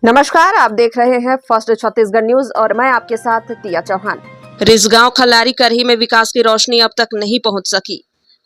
नमस्कार, आप देख रहे हैं फर्स्ट छत्तीसगढ़ न्यूज और मैं आपके साथ तिया चौहान। रिसगांव खल्लारी करही में विकास की रोशनी अब तक नहीं पहुंच सकी।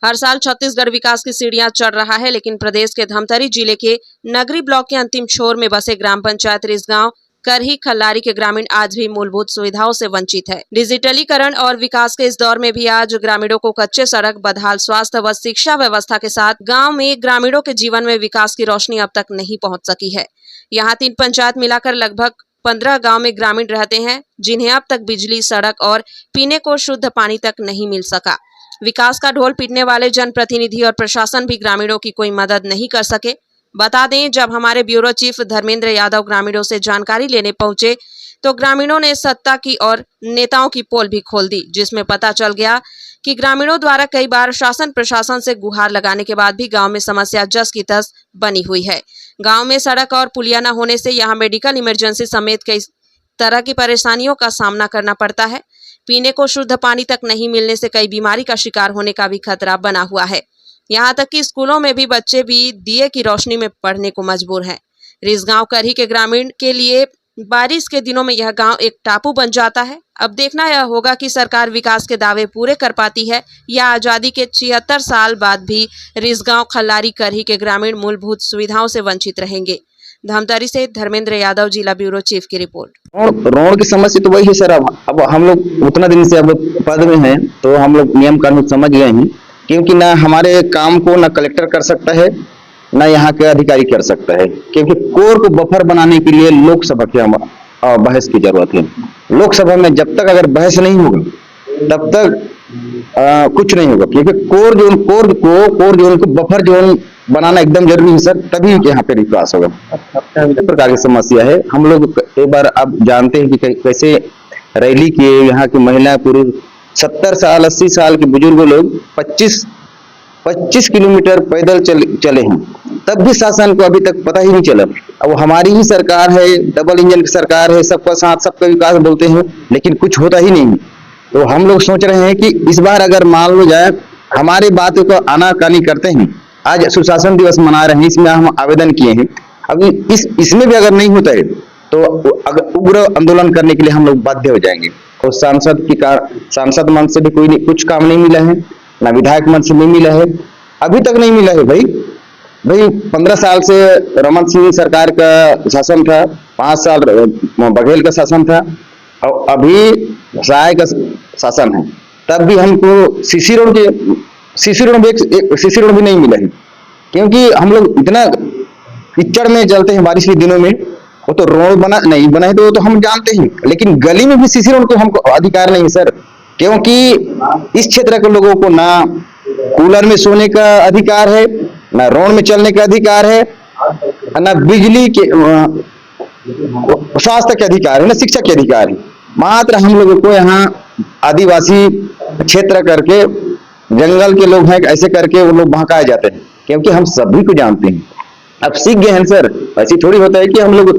हर साल छत्तीसगढ़ विकास की सीढ़ियां चढ़ रहा है, लेकिन प्रदेश के धमतरी जिले के नगरी ब्लॉक के अंतिम छोर में बसे ग्राम पंचायत रिसगांव करही खल्लारी के ग्रामीण आज भी मूलभूत सुविधाओं से वंचित है। डिजिटलीकरण और विकास के इस दौर में भी आज ग्रामीणों को कच्चे सड़क, बदहाल स्वास्थ्य व शिक्षा व्यवस्था के साथ गांव में ग्रामीणों के जीवन में विकास की रोशनी अब तक नहीं पहुंच सकी है। यहाँ 3 पंचायत मिलाकर लगभग 15 गांव में ग्रामीण रहते हैं, जिन्हें अब तक बिजली, सड़क और पीने को शुद्ध पानी तक नहीं मिल सका। विकास का ढोल पीटने वाले जनप्रतिनिधि और प्रशासन भी ग्रामीणों की कोई मदद नहीं कर सके। बता दें, जब हमारे ब्यूरो चीफ धर्मेंद्र यादव ग्रामीणों से जानकारी लेने पहुंचे तो ग्रामीणों ने सत्ता की और नेताओं की पोल भी खोल दी, जिसमें पता चल गया कि ग्रामीणों द्वारा कई बार शासन प्रशासन से गुहार लगाने के बाद भी गांव में समस्या जस की तस बनी हुई है। गांव में सड़क और पुलिया न होने से यहां मेडिकल इमरजेंसी समेत कई तरह की परेशानियों का सामना करना पड़ता है। पीने को शुद्ध पानी तक नहीं मिलने से कई बीमारी का शिकार होने का भी खतरा बना हुआ है। यहाँ तक कि स्कूलों में भी बच्चे भी दिए की रोशनी में पढ़ने को मजबूर हैं। रिसगांव करही के ग्रामीण के लिए बारिश के दिनों में यह गांव एक टापू बन जाता है। अब देखना यह होगा कि सरकार विकास के दावे पूरे कर पाती है या आजादी के 76 साल बाद भी रिसगांव खल्लारी करही के ग्रामीण मूलभूत सुविधाओं से वंचित रहेंगे। धमतरी से धर्मेंद्र यादव, जिला ब्यूरो चीफ की रिपोर्ट। रोड की समस्या तो वही है सर। अब हम लोग उतना दिन से अब पद में हैं, तो हम लोग नियम कानून समझ गए हैं, क्योंकि ना हमारे काम को ना कलेक्टर कर सकता है, ना यहाँ के अधिकारी कर सकता है, क्योंकि कोर को बफर बनाने के लिए लोकसभा के बहस की जरूरत है। लोकसभा में जब तक अगर बहस नहीं होगा तब तक कुछ नहीं होगा, क्योंकि कोर जोन को बफर जोन बनाना एकदम जरूरी है सर, तभी यहाँ पे विकास होगा। इस प्रकार की समस्या है। हम लोग एक बार अब जानते हैं कि कैसे रैली किए, यहाँ की महिला पुरुष 70 साल 80 साल के बुजुर्ग लोग 25 किलोमीटर पैदल चले हैं, तब भी शासन को अभी तक पता ही नहीं चला। अब हमारी ही सरकार है, डबल इंजन की सरकार है, सबका साथ सबका विकास बोलते हैं, लेकिन कुछ होता ही नहीं। तो हम लोग सोच रहे हैं कि इस बार अगर मान लो जाए हमारी बातों को आनाकानी करते हैं। आज सुशासन दिवस मना रहे हैं, इसमें हम आवेदन किए हैं। अभी इसमें भी अगर नहीं होता है तो उग्र आंदोलन करने के लिए हम लोग बाध्य हो जाएंगे। और सांसद मन से भी कुछ काम नहीं मिला है, ना विधायक मन से नहीं मिला है, अभी तक नहीं मिला है। भाई 15 साल से रमन सिंह सरकार का शासन था, 5 साल बघेल का शासन था, और अभी राय का शासन है, तब भी हमको सीसी रोड भी नहीं मिला है। क्योंकि हम लोग इतना कीचड़ में चलते हैं बारिश के दिनों में, वो तो रोड नहीं बना है तो हम जानते हैं, लेकिन गली में भी सीसी रोड को हमको अधिकार नहीं है सर, क्योंकि इस क्षेत्र के लोगों को ना कूलर में सोने का अधिकार है, ना रोड में चलने का अधिकार है, ना बिजली के स्वास्थ्य के अधिकार है, ना शिक्षा के अधिकार है। मात्र हम लोगों को यहाँ आदिवासी क्षेत्र करके, जंगल के लोग हैं ऐसे करके वो लोग बहकाए जाते हैं, क्योंकि हम सभी को जानते हैं। अब सीख गए हैं सर, ऐसी थोड़ी होता है कि हम लोग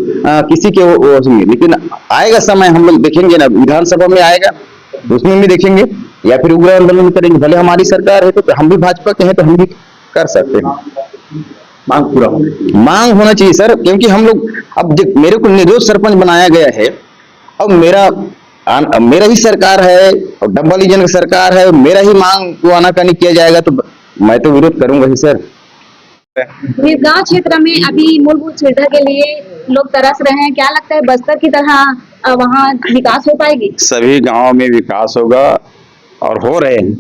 किसी के वो, लेकिन आएगा समय, हम लोग देखेंगे ना, विधानसभा में आएगा उसमें भी देखेंगे, या फिर उग्र आंदोलन करेंगे। भले हमारी सरकार है, तो हम भी भाजपा के हैं, तो हम भी कर सकते हैं। मांग होना चाहिए सर, क्योंकि हम लोग अब मेरे को निर्दोष सरपंच बनाया गया है, अब मेरा ही सरकार है और डबल इंजन की सरकार है, मेरा ही मांग को आनाकानी किया जाएगा, तो मैं तो विरोध करूंगा ही सर। गांव क्षेत्र में अभी मूलभूत सुविधा के लिए लोग तरस रहे हैं। क्या लगता है, बस्तर की तरह वहाँ विकास हो पाएगी? सभी गांवों में विकास होगा और हो रहे हैं।